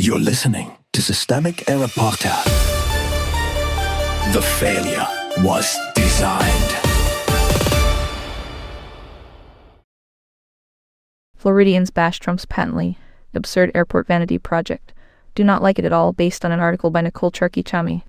You're listening to Systemic Error Podcast. The failure was designed. Floridians bash Trump's patently absurd airport vanity project. Do not like it at all, based on an article by Nicole Charkey-Chami.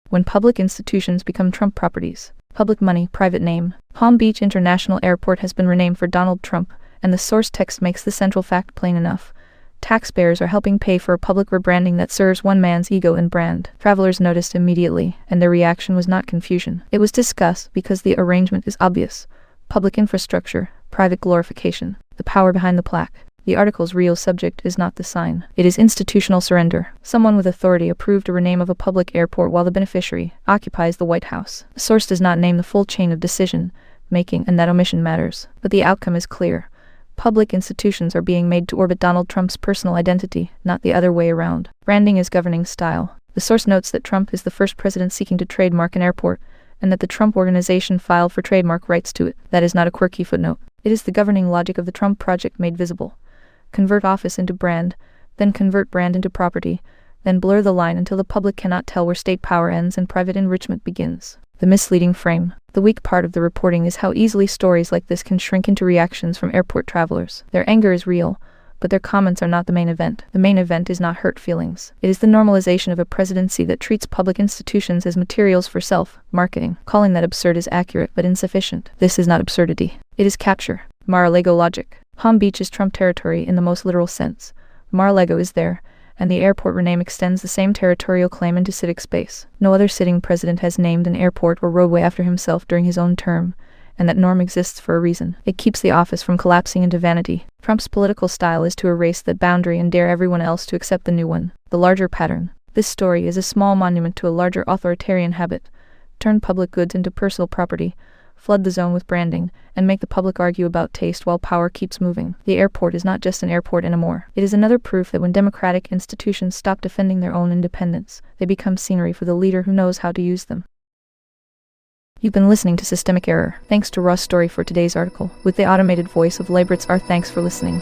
When public institutions become Trump properties, public money, private name. Palm Beach International Airport has been renamed for Donald Trump, and the source text makes the central fact plain enough. Taxpayers are helping pay for a public rebranding that serves one man's ego and brand. Travelers noticed immediately, and their reaction was not confusion. It was disgust, because the arrangement is obvious. Public infrastructure, private glorification, the power behind the plaque. The article's real subject is not the sign. It is institutional surrender. Someone with authority approved a rename of a public airport while the beneficiary occupies the White House. The source does not name the full chain of decision making, and that omission matters. But the outcome is clear. Public institutions are being made to orbit Donald Trump's personal identity, not the other way around. Branding is governing style. The source notes that Trump is the first president seeking to trademark an airport, and that the Trump Organization filed for trademark rights to it. That is not a quirky footnote. It is the governing logic of the Trump project made visible. Convert office into brand, then convert brand into property, then blur the line until the public cannot tell where state power ends and private enrichment begins. The misleading frame. The weak part of the reporting is how easily stories like this can shrink into reactions from airport travelers. Their anger is real, but their comments are not the main event. The main event is not hurt feelings. It is the normalization of a presidency that treats public institutions as materials for self-marketing. Calling that absurd is accurate but insufficient. This is not absurdity. It is capture. Mar-a-Lago logic. Palm Beach is Trump territory in the most literal sense. Mar-a-Lago is there, and the airport rename extends the same territorial claim into civic space. No other sitting president has named an airport or roadway after himself during his own term, and that norm exists for a reason. It keeps the office from collapsing into vanity. Trump's political style is to erase that boundary and dare everyone else to accept the new one. The larger pattern. This story is a small monument to a larger authoritarian habit. Turn public goods into personal property, flood the zone with branding, and make the public argue about taste while power keeps moving. The airport is not just an airport anymore. It is another proof that when democratic institutions stop defending their own independence, they become scenery for the leader who knows how to use them. You've been listening to Systemic Error. Thanks to Ross Story for today's article. With the automated voice of Labritz, our thanks for listening.